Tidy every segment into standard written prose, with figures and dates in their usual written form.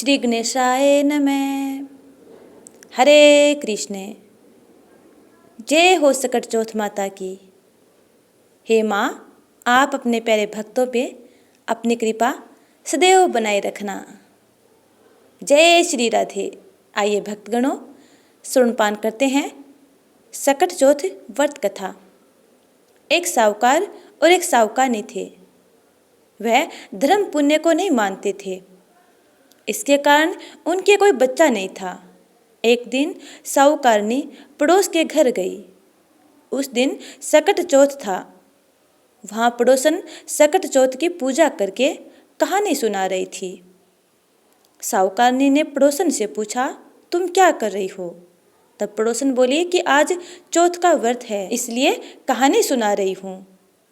श्री गणेशाय नमः। हरे कृष्ण। जय हो सकट चौथ माता की। हे माँ, आप अपने प्यारे भक्तों पे अपनी कृपा सदैव बनाए रखना। जय श्री राधे। आइए भक्तगणों, सुनपान करते हैं सकट चौथ व्रत कथा। एक साहूकार और एक साहूकारनी थे। वह धर्म पुण्य को नहीं मानते थे, इसके कारण उनके कोई बच्चा नहीं था। एक दिन साहूकारनी पड़ोस के घर गई। उस दिन सकट चौथ था। वहाँ पड़ोसन सकट चौथ की पूजा करके कहानी सुना रही थी। साहूकारनी ने पड़ोसन से पूछा, तुम क्या कर रही हो? तब पड़ोसन बोली कि आज चौथ का व्रत है, इसलिए कहानी सुना रही हूँ।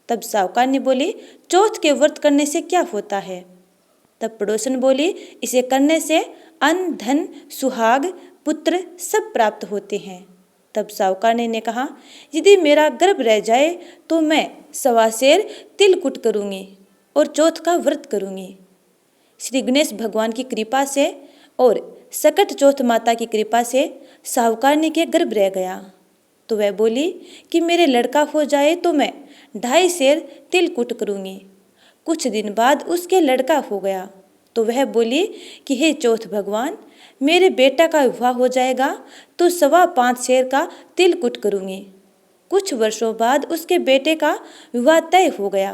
तब साहूकारनी बोली, चौथ के व्रत करने से क्या होता है? तब पड़ोसन बोली, इसे करने से अन्न, धन, सुहाग, पुत्र सब प्राप्त होते हैं। तब साहूकारनी ने कहा, यदि मेरा गर्भ रह जाए तो मैं 1.25 सेर तिलकुट करूँगी और चौथ का व्रत करूँगी। श्री गणेश भगवान की कृपा से और सकट चौथ माता की कृपा से साहूकारनी के गर्भ रह गया। तो वह बोली कि मेरे लड़का हो जाए तो मैं 2.5 सेर तिलकुट करूँगी। कुछ दिन बाद उसके लड़का हो गया तो वह बोली कि हे चौथ भगवान, मेरे बेटा का विवाह हो जाएगा तो 5.25 सेर का तिलकुट करूँगी। कुछ वर्षों बाद उसके बेटे का विवाह तय हो गया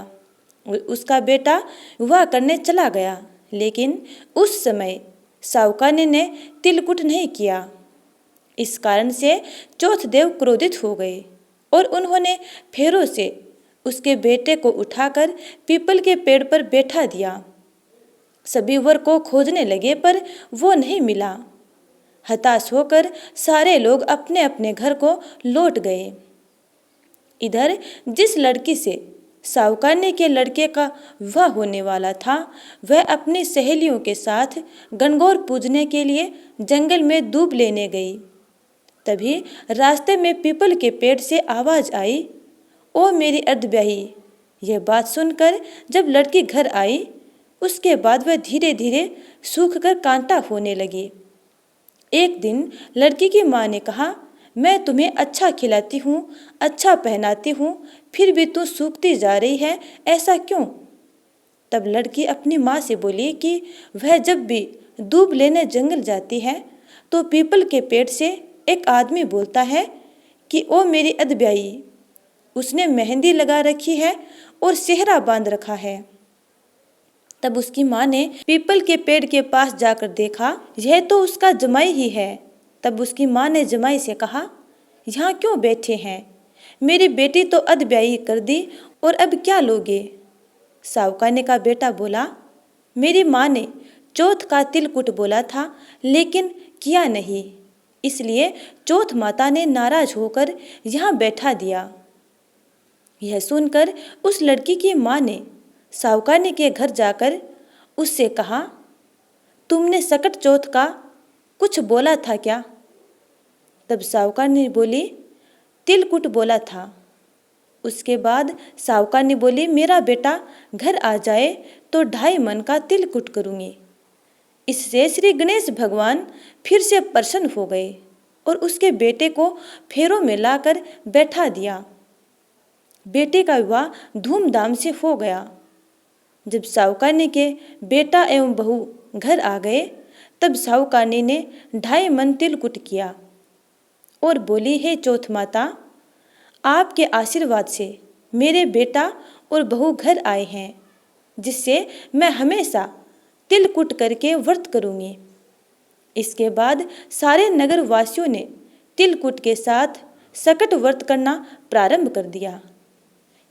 और उसका बेटा विवाह करने चला गया, लेकिन उस समय साहूकारनी ने तिलकुट नहीं किया। इस कारण से चौथ देव क्रोधित हो गए और उन्होंने फेरों से उसके बेटे को उठाकर पीपल के पेड़ पर बैठा दिया। सभी वर को खोजने लगे पर वो नहीं मिला। हताश होकर सारे लोग अपने अपने घर को लौट गए। इधर जिस लड़की से साहूकारनी के लड़के का विवाह होने वाला था, वह अपनी सहेलियों के साथ गणगौर पूजने के लिए जंगल में दूब लेने गई। तभी रास्ते में पीपल के पेड़ से आवाज आई, ओ मेरी अर्धब्याही। यह बात सुनकर जब लड़की घर आई, उसके बाद वह धीरे धीरे सूख कर कांटा होने लगी। एक दिन लड़की की माँ ने कहा, मैं तुम्हें अच्छा खिलाती हूँ, अच्छा पहनाती हूँ, फिर भी तू सूखती जा रही है, ऐसा क्यों? तब लड़की अपनी माँ से बोली कि वह जब भी दूब लेने जंगल जाती है तो पीपल के पेड़ से एक आदमी बोलता है कि ओ मेरी अधब्याई। उसने मेहंदी लगा रखी है और सेहरा बांध रखा है। तब उसकी माँ ने पीपल के पेड़ के पास जाकर देखा, यह तो उसका जमाई ही है। तब उसकी माँ ने जमाई से कहा, यहाँ क्यों बैठे हैं? मेरी बेटी तो अधब्याई कर दी और अब क्या लोगे? साहूकारनी का बेटा बोला, मेरी माँ ने चौथ का तिलकुट बोला था लेकिन किया नहीं, इसलिए चौथ माता ने नाराज होकर यहाँ बैठा दिया। यह सुनकर उस लड़की की माँ ने साहूकारनी के घर जाकर उससे कहा, तुमने सकट चौथ का कुछ बोला था क्या? तब साहूकारनी बोली, तिलकुट बोला था। उसके बाद साहूकारनी बोली, मेरा बेटा घर आ जाए तो 2.5 मन का तिलकुट करूँगी। इससे श्री गणेश भगवान फिर से प्रसन्न हो गए और उसके बेटे को फेरों में लाकर बैठा दिया। बेटे का विवाह धूमधाम से हो गया। जब साहूकारनी के बेटा एवं बहू घर आ गए, तब साहूकारनी ने 2.5 मन तिलकुट किया और बोली, हे चौथ माता, आपके आशीर्वाद से मेरे बेटा और बहू घर आए हैं, जिससे मैं हमेशा तिलकुट करके व्रत करूँगी। इसके बाद सारे नगर वासियों ने तिलकुट के साथ सकट व्रत करना प्रारंभ कर दिया।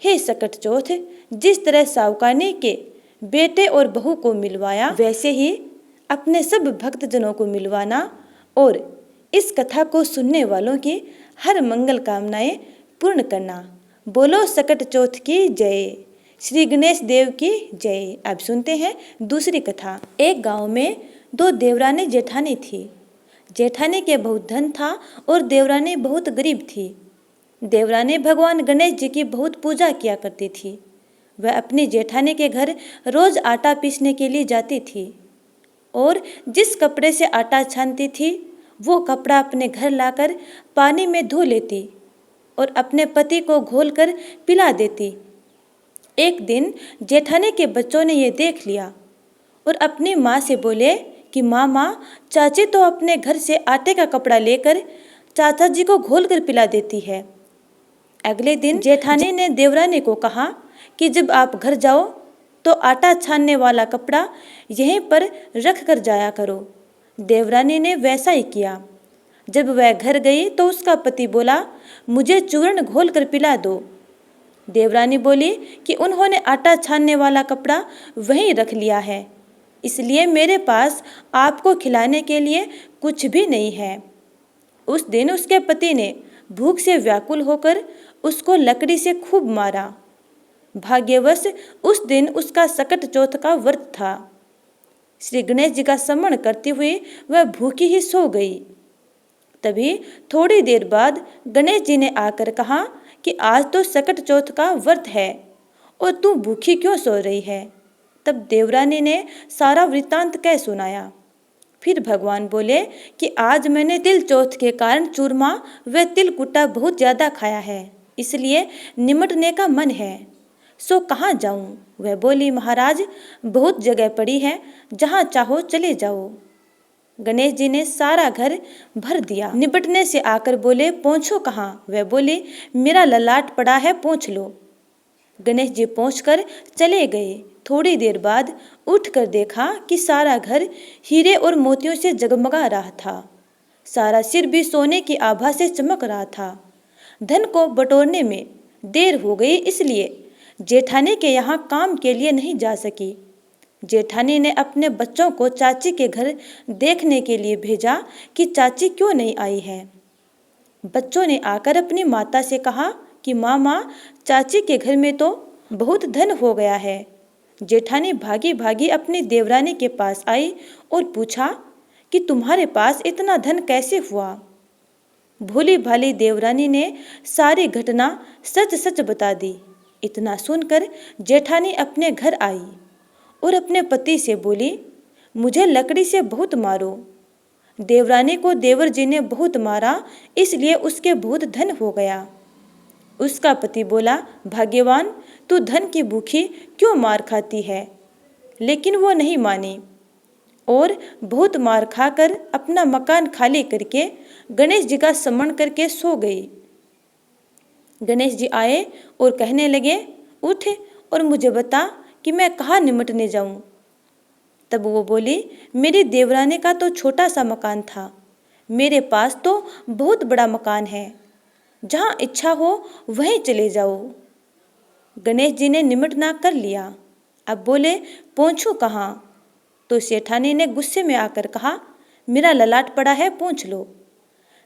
हे सकट चौथ, जिस तरह साहूकारनी के बेटे और बहू को मिलवाया, वैसे ही अपने सब भक्तजनों को मिलवाना और इस कथा को सुनने वालों की हर मंगल कामनाएं पूर्ण करना। बोलो सकट चौथ की जय, श्री गणेश देव की जय। अब सुनते हैं दूसरी कथा। एक गांव में 2 देवरानी जेठानी थी। जेठानी के बहुत धन था और देवरानी बहुत गरीब थी। देवरानी भगवान गणेश जी की बहुत पूजा किया करती थी। वह अपनी जेठानी के घर रोज आटा पीसने के लिए जाती थी। और जिस कपड़े से आटा छानती थी वो कपड़ा अपने घर लाकर पानी में धो लेती और अपने पति को घोलकर पिला देती। एक दिन जेठानी के बच्चों ने ये देख लिया और अपनी माँ से बोले कि माँ, चाची तो अपने घर से आटे का कपड़ा लेकर चाचा जी को घोलकर पिला देती है। अगले दिन जेठानी ने देवरानी को कहा कि जब आप घर जाओ तो आटा छानने वाला कपड़ा यहीं पर रख कर जाया करो। देवरानी ने वैसा ही किया। जब वह घर गई तो उसका पति बोला, मुझे चूर्ण घोल कर पिला दो। देवरानी बोली कि उन्होंने आटा छानने वाला कपड़ा वहीं रख लिया है, इसलिए मेरे पास आपको खिलाने के लिए कुछ भी नहीं है। उस दिन उसके पति ने भूख से व्याकुल होकर उसको लकड़ी से खूब मारा। भाग्यवश उस दिन उसका सकट चौथ का व्रत था। श्री गणेश जी का स्मरण करते हुए वह भूखी ही सो गई। तभी थोड़ी देर बाद गणेश जी ने आकर कहा कि आज तो सकट चौथ का व्रत है और तू भूखी क्यों सो रही है। तब देवरानी ने सारा वृत्तांत कह सुनाया। फिर भगवान बोले कि आज मैंने तिल चौथ के कारण चूरमा व तिल कुट्टा बहुत ज़्यादा खाया है, इसलिए निमटने का मन है, सो कहाँ जाऊँ। वह बोली, महाराज बहुत जगह पड़ी है, जहाँ चाहो चले जाओ। गणेश जी ने सारा घर भर दिया। निपटने से आकर बोले, पहुँचो कहाँ। वह बोली, मेरा ललाट पड़ा है, पहुँच लो। गणेश जी पहुँचकर चले गए। थोड़ी देर बाद उठकर देखा कि सारा घर हीरे और मोतियों से जगमगा रहा था। सारा सिर भी सोने की आभा से चमक रहा था। धन को बटोरने में देर हो गई, इसलिए जेठानी के यहाँ काम के लिए नहीं जा सकी। जेठानी ने अपने बच्चों को चाची के घर देखने के लिए भेजा कि चाची क्यों नहीं आई है। बच्चों ने आकर अपनी माता से कहा कि माँ, चाची के घर में तो बहुत धन हो गया है। जेठानी भागी भागी अपनी देवरानी के पास आई और पूछा कि तुम्हारे पास इतना धन कैसे हुआ। भोली भाली देवरानी ने सारी घटना सच सच बता दी। इतना सुनकर जेठानी अपने घर आई और अपने पति से बोली, मुझे लकड़ी से बहुत मारो। देवरानी को देवर जी ने बहुत मारा, इसलिए उसके बहुत धन हो गया। उसका पति बोला, भाग्यवान, तू धन की भूखी क्यों मार खाती है। लेकिन वो नहीं मानी और बहुत मार खाकर अपना मकान खाली करके गणेश जी का स्मरण करके सो गई। गणेश जी आए और कहने लगे, उठ और मुझे बता कि मैं कहाँ निमटने जाऊं। तब वो बोली, मेरी देवरानी का तो छोटा सा मकान था, मेरे पास तो बहुत बड़ा मकान है, जहाँ इच्छा हो वहीं चले जाओ। गणेश जी ने निमटना कर लिया। अब बोले, पहुँचूं कहाँ। तो सेठानी ने गुस्से में आकर कहा, मेरा ललाट पड़ा है, पहुँच लो।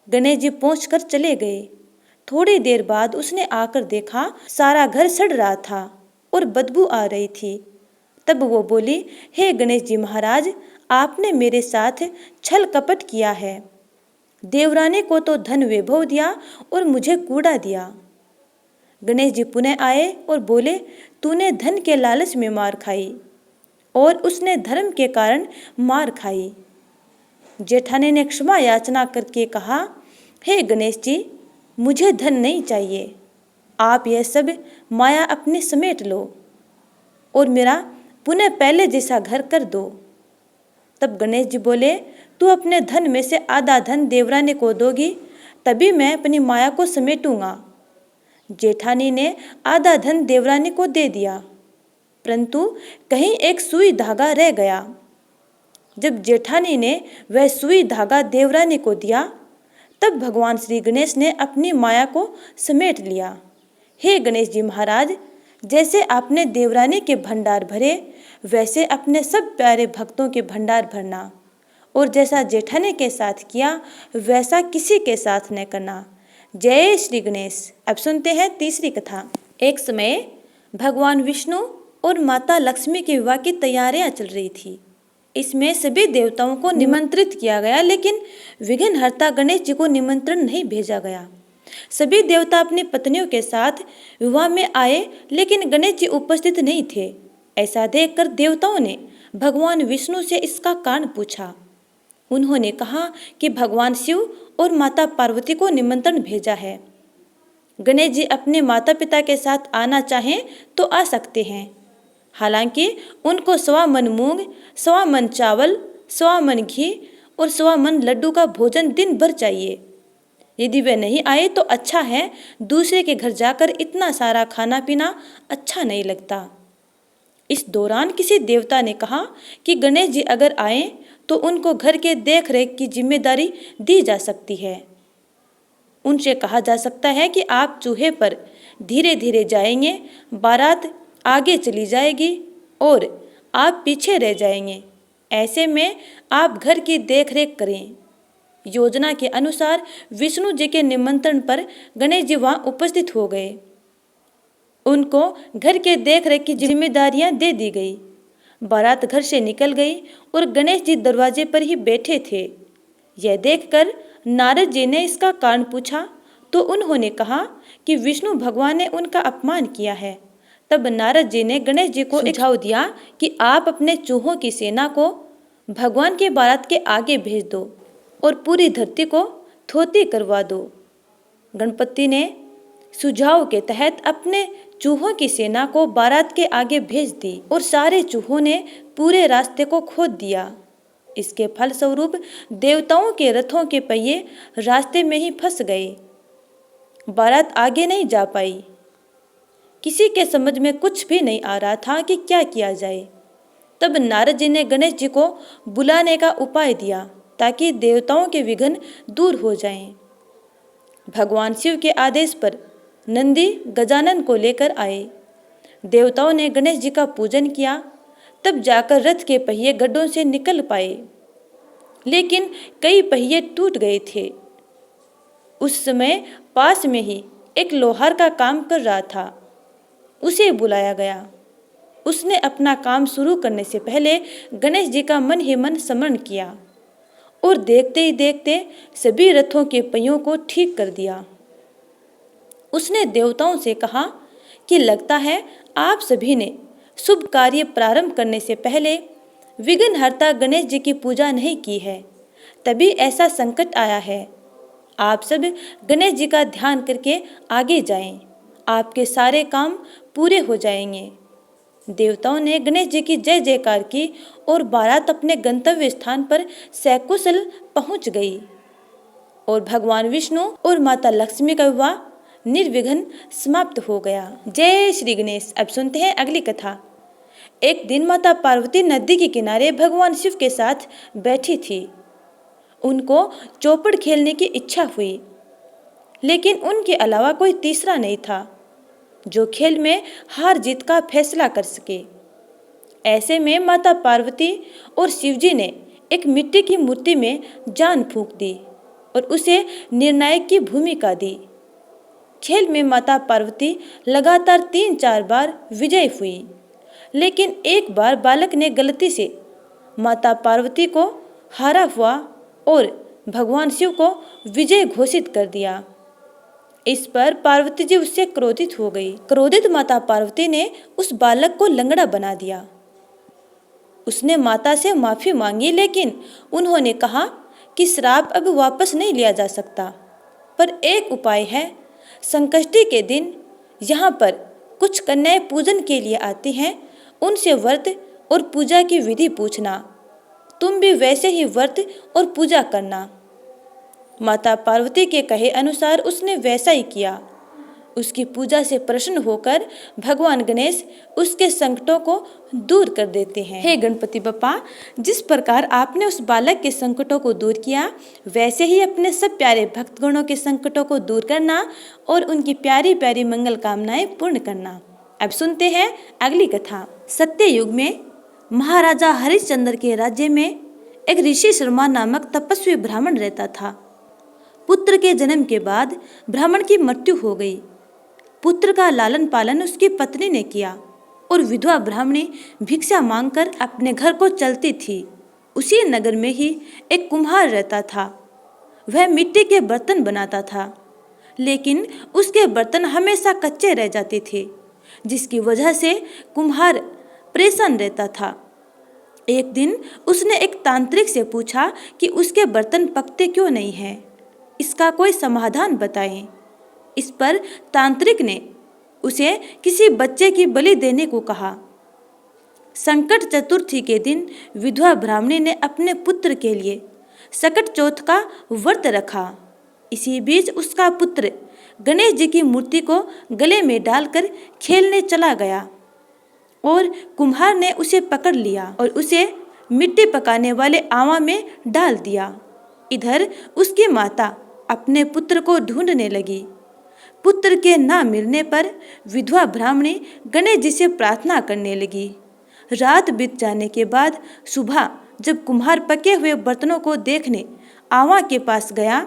गणेश जी पहुँचकर चले गए। थोड़ी देर बाद उसने आकर देखा सारा घर सड़ रहा था और बदबू आ रही थी। तब वो बोली, हे गणेश जी महाराज, आपने मेरे साथ छल कपट किया है। देवरानी को तो धन वैभव दिया और मुझे कूड़ा दिया। गणेश जी पुनः आए और बोले, तूने धन के लालच में मार खाई और उसने धर्म के कारण मार खाई। जेठानी ने क्षमा याचना करके कहा, हे गणेश जी, मुझे धन नहीं चाहिए, आप यह सब माया अपने समेट लो और मेरा पुनः पहले जैसा घर कर दो। तब गणेश जी बोले, तू अपने धन में से आधा धन देवरानी को दोगी, तभी मैं अपनी माया को समेटूंगा। जेठानी ने आधा धन देवरानी को दे दिया, परंतु कहीं एक सुई धागा रह गया। जब जेठानी ने वह सुई धागा देवरानी को दिया, तब भगवान श्री गणेश ने अपनी माया को समेट लिया। हे गणेश जी महाराज, जैसे आपने देवरानी के भंडार भरे, वैसे अपने सब प्यारे भक्तों के भंडार भरना, और जैसा जेठानी के साथ किया वैसा किसी के साथ न करना। जय श्री गणेश। अब सुनते हैं तीसरी कथा। एक समय भगवान विष्णु और माता लक्ष्मी के विवाह की तैयारियां चल रही थी। इसमें सभी देवताओं को निमंत्रित किया गया, लेकिन विघ्नहर्ता गणेश जी को निमंत्रण नहीं भेजा गया। सभी देवता अपनी पत्नियों के साथ विवाह में आए, लेकिन गणेश जी उपस्थित नहीं थे। ऐसा देखकर देवताओं ने भगवान विष्णु से इसका कारण पूछा। उन्होंने कहा कि भगवान शिव और माता पार्वती को निमंत्रण भेजा है। गणेश जी अपने माता पिता के साथ आना चाहें तो आ सकते हैं, हालांकि उनको 1.25 मन मूंग, 1.25 मन चावल, 1.25 मन घी और 1.25 मन लड्डू का भोजन दिन भर चाहिए। यदि वे नहीं आए तो अच्छा है, दूसरे के घर जाकर इतना सारा खाना पीना अच्छा नहीं लगता। इस दौरान किसी देवता ने कहा कि गणेश जी अगर आए तो उनको घर के देख रेख की जिम्मेदारी दी जा सकती है। उनसे कहा जा सकता है कि आप चूहे पर धीरे धीरे जाएंगे, बारात आगे चली जाएगी और आप पीछे रह जाएंगे। ऐसे में आप घर की देखरेख करें। योजना के अनुसार विष्णु जी के निमंत्रण पर गणेश जी वहां उपस्थित हो गए। उनको घर के देखरेख की जिम्मेदारियां दे दी गई। बारात घर से निकल गई और गणेश जी दरवाजे पर ही बैठे थे। यह देखकर नारद जी ने इसका कारण पूछा तो उन्होंने कहा कि विष्णु भगवान ने उनका अपमान किया है। तब नारद जी ने गणेश जी को सुझाव दिया कि आप अपने चूहों की सेना को भगवान के बारात के आगे भेज दो और पूरी धरती को थोती करवा दो। गणपति ने सुझाव के तहत अपने चूहों की सेना को बारात के आगे भेज दी और सारे चूहों ने पूरे रास्ते को खोद दिया। इसके फलस्वरूप देवताओं के रथों के पहिए रास्ते में ही फंस गए। बारात आगे नहीं जा पाई। किसी के समझ में कुछ भी नहीं आ रहा था कि क्या किया जाए। तब नारद जी ने गणेश जी को बुलाने का उपाय दिया ताकि देवताओं के विघ्न दूर हो जाएं। भगवान शिव के आदेश पर नंदी गजानन को लेकर आए। देवताओं ने गणेश जी का पूजन किया, तब जाकर रथ के पहिए गड्ढों से निकल पाए, लेकिन कई पहिए टूट गए थे। उस समय पास में ही एक लोहार का काम कर रहा था। उसे बुलाया गया। उसने अपना काम शुरू करने से पहले गणेश जी का मन ही मन स्मरण किया और देखते ही देखते सभी रथों के पहियों को ठीक कर दिया। उसने देवताओं से कहा कि लगता है आप सभी ने शुभ कार्य प्रारंभ करने से पहले विघ्नहर्ता गणेश जी की पूजा नहीं की है, तभी ऐसा संकट आया है। आप सब गणेश जी का ध्यान करके आगे जाएं, आपके सारे काम पूरे हो जाएंगे। देवताओं ने गणेश जी की जय जयकार की और बारात अपने गंतव्य स्थान पर सकुशल पहुंच गई और भगवान विष्णु और माता लक्ष्मी का विवाह निर्विघ्न समाप्त हो गया। जय श्री गणेश। अब सुनते हैं अगली कथा। एक दिन माता पार्वती नदी के किनारे भगवान शिव के साथ बैठी थी। उनको चौपड़ खेलने की इच्छा हुई, लेकिन उनके अलावा कोई तीसरा नहीं था जो खेल में हार जीत का फैसला कर सके। ऐसे में माता पार्वती और शिवजी ने एक मिट्टी की मूर्ति में जान फूंक दी और उसे निर्णायक की भूमिका दी। खेल में माता पार्वती लगातार 3-4 बार विजयी हुई, लेकिन एक बार बालक ने गलती से माता पार्वती को हारा हुआ और भगवान शिव को विजय घोषित कर दिया। इस पर पार्वती जी उससे क्रोधित हो गई। क्रोधित माता पार्वती ने उस बालक को लंगड़ा बना दिया। उसने माता से माफी मांगी, लेकिन उन्होंने कहा कि श्राप अब वापस नहीं लिया जा सकता, पर एक उपाय है। संकष्टी के दिन यहाँ पर कुछ कन्याएं पूजन के लिए आती हैं, उनसे व्रत और पूजा की विधि पूछना। तुम भी वैसे ही व्रत और पूजा करना। माता पार्वती के कहे अनुसार उसने वैसा ही किया। उसकी पूजा से प्रसन्न होकर भगवान गणेश उसके संकटों को दूर कर देते हैं। हे गणपति बप्पा, जिस प्रकार आपने उस बालक के संकटों को दूर किया, वैसे ही अपने सब प्यारे भक्तगणों के संकटों को दूर करना और उनकी प्यारी प्यारी मंगल कामनाएं पूर्ण करना। अब सुनते हैं अगली कथा। सत्य युग में महाराजा हरिश्चंद्र के राज्य में एक ऋषि शर्मा नामक तपस्वी ब्राह्मण रहता था। पुत्र के जन्म के बाद ब्राह्मण की मृत्यु हो गई। पुत्र का लालन पालन उसकी पत्नी ने किया और विधवा ब्राह्मणी भिक्षा मांगकर अपने घर को चलती थी। उसी नगर में ही एक कुम्हार रहता था। वह मिट्टी के बर्तन बनाता था, लेकिन उसके बर्तन हमेशा कच्चे रह जाते थे, जिसकी वजह से कुम्हार परेशान रहता था। एक दिन उसने एक तांत्रिक से पूछा कि उसके बर्तन पकते क्यों नहीं हैं, इसका कोई समाधान बताएं। इस पर तांत्रिक ने उसे किसी बच्चे की बलि देने को कहा। संकट चतुर्थी के दिन विधवा ब्राह्मणी ने अपने पुत्र के लिए सकट चौथ का व्रत रखा। इसी बीच उसका पुत्र गणेश जी की मूर्ति को गले में डालकर खेलने चला गया और कुम्हार ने उसे पकड़ लिया और उसे मिट्टी पकाने वाले आवा में डाल दिया। इधर उसकी माता अपने पुत्र को ढूंढने लगी। पुत्र के ना मिलने पर विधवा ब्राह्मणी गणेश जी से प्रार्थना करने लगी। रात बीत जाने के बाद सुबह जब कुम्हार पके हुए बर्तनों को देखने आवा के पास गया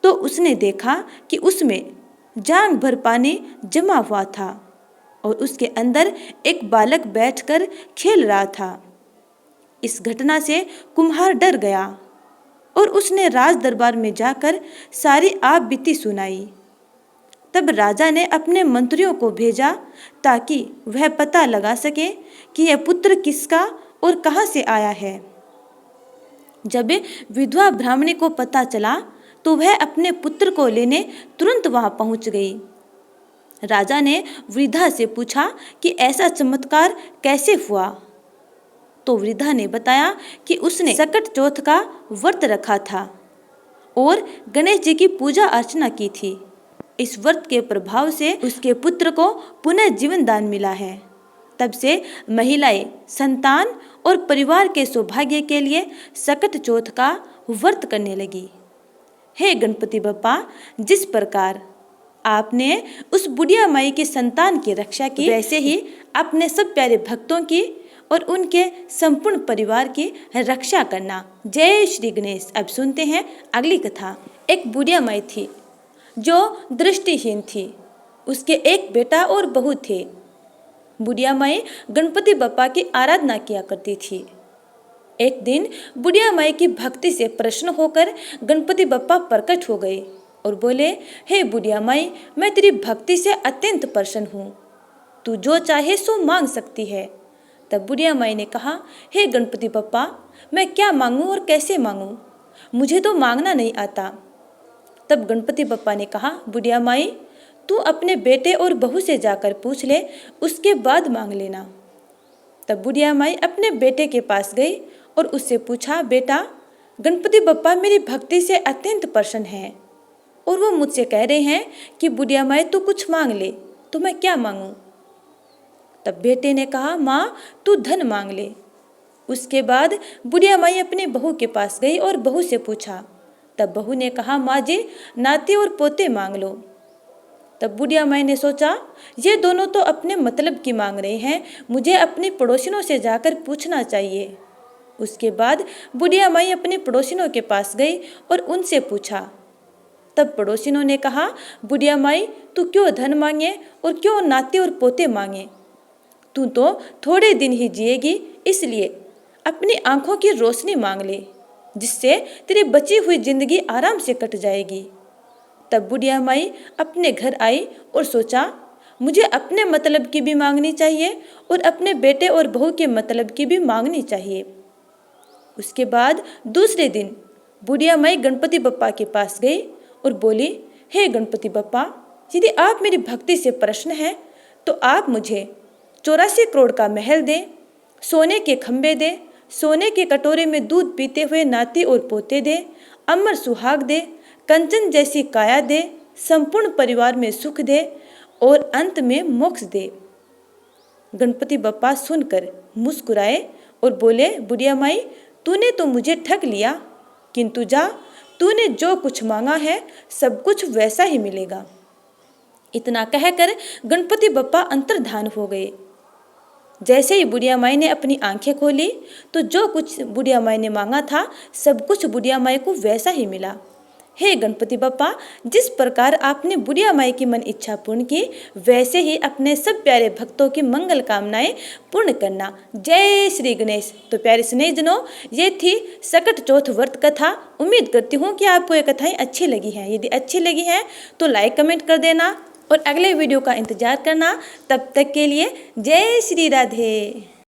तो उसने देखा कि उसमें जांग भर पानी जमा हुआ था और उसके अंदर एक बालक बैठकर खेल रहा था। इस घटना से कुम्हार डर गया और उसने राज दरबार में जाकर सारी आप बीती सुनाई। तब राजा ने अपने मंत्रियों को भेजा ताकि वह पता लगा सके कि यह पुत्र किसका और कहाँ से आया है। जब विधवा ब्राह्मणी को पता चला तो वह अपने पुत्र को लेने तुरंत वहां पहुंच गई। राजा ने वृद्धा से पूछा कि ऐसा चमत्कार कैसे हुआ। तो वृद्धा ने बताया कि उसने सकट चौथ का व्रत रखा था और गणेश जी की पूजा अर्चना की थी। इस व्रत के प्रभाव से उसके पुत्र को पुनः जीवन दान मिला है। तब से महिलाएं संतान और परिवार के सौभाग्य के लिए सकट चौथ का व्रत करने लगी। हे गणपति बप्पा, जिस प्रकार आपने उस बुढ़िया माई की संतान की रक्षा की, वैसे ही अपने सब प्यारे भक्तों की और उनके संपूर्ण परिवार की रक्षा करना। जय श्री गणेश। अब सुनते हैं अगली कथा। एक बुढ़िया माई थी जो दृष्टिहीन थी। उसके एक बेटा और बहू थे। बुढ़िया माई गणपति बप्पा की आराधना किया करती थी। एक दिन बुढ़िया माई की भक्ति से प्रसन्न होकर गणपति बप्पा प्रकट हो गए और बोले, हे बुढ़िया माई, मैं तेरी भक्ति से अत्यंत प्रसन्न हूँ, तू जो चाहे सो मांग सकती है। तब बुढ़िया माई ने कहा, हे गणपति बप्पा, मैं क्या मांगूं और कैसे मांगूं, मुझे तो मांगना नहीं आता। तब गणपति बप्पा ने कहा, बुढ़िया माई, तू अपने बेटे और बहू से जाकर पूछ ले, उसके बाद मांग लेना। तब बुढ़िया माई अपने बेटे के पास गई और उससे पूछा, बेटा, गणपति बप्पा मेरी भक्ति से अत्यंत प्रसन्न हैं और वो मुझसे कह रहे हैं कि बुढ़िया माई तू कुछ मांग ले, तो मैं क्या मांगूं। तब बेटे ने कहा, माँ तू धन मांग ले। उसके बाद बुढ़िया माई अपनी बहू के पास गई और बहू से पूछा। तब बहू ने कहा, माँ जी नाती और पोते मांग लो। तब बुढ़िया माई ने सोचा, ये दोनों तो अपने मतलब की मांग रहे हैं, मुझे अपनी पड़ोसिनों से जाकर पूछना चाहिए। उसके बाद बुढ़िया माई अपनी पड़ोसिनों के पास गई और उनसे पूछा। तब पड़ोसिनों ने कहा, बुढ़िया माई तू क्यों धन मांगे और क्यों नाती और पोते मांगे, तू तो थोड़े दिन ही जिएगी, इसलिए अपनी आंखों की रोशनी मांग ले, जिससे तेरी बची हुई जिंदगी आराम से कट जाएगी। तब बुढ़िया माई अपने घर आई और सोचा, मुझे अपने मतलब की भी मांगनी चाहिए और अपने बेटे और बहू के मतलब की भी मांगनी चाहिए। उसके बाद दूसरे दिन बुढ़िया माई गणपति बप्पा के पास गई और बोली, हे गणपति बप्पा, यदि आप मेरी भक्ति से प्रसन्न हैं तो आप मुझे 84 करोड़ का महल दें, सोने के खंबे दें, सोने के कटोरे में दूध पीते हुए नाती और पोते दें, अमर सुहाग दे, कंचन जैसी काया दे, संपूर्ण परिवार में सुख दे और अंत में मोक्ष दे। गणपति बप्पा सुनकर मुस्कुराए और बोले, बुढ़िया माई तूने तो मुझे ठग लिया, किंतु जा, तूने जो कुछ मांगा है सब कुछ वैसा ही मिलेगा। इतना कहकर गणपति बप्पा अंतर्धान हो गए। जैसे ही बुढ़िया माई ने अपनी आंखें खोली तो जो कुछ बुढ़िया माई ने मांगा था सब कुछ बुढ़िया माई को वैसा ही मिला। हे गणपति बप्पा, जिस प्रकार आपने बुढ़िया माई की मन इच्छा पूर्ण की, वैसे ही अपने सब प्यारे भक्तों की मंगल कामनाएं पूर्ण करना। जय श्री गणेश। तो प्यारे स्नेहीजनों, ये थी सकट चौथ व्रत कथा। उम्मीद करती हूँ कि आपको ये कथाएं अच्छी लगी हैं। यदि अच्छी लगी हैं तो लाइक कमेंट कर देना और अगले वीडियो का इंतजार करना। तब तक के लिए जय श्री राधे।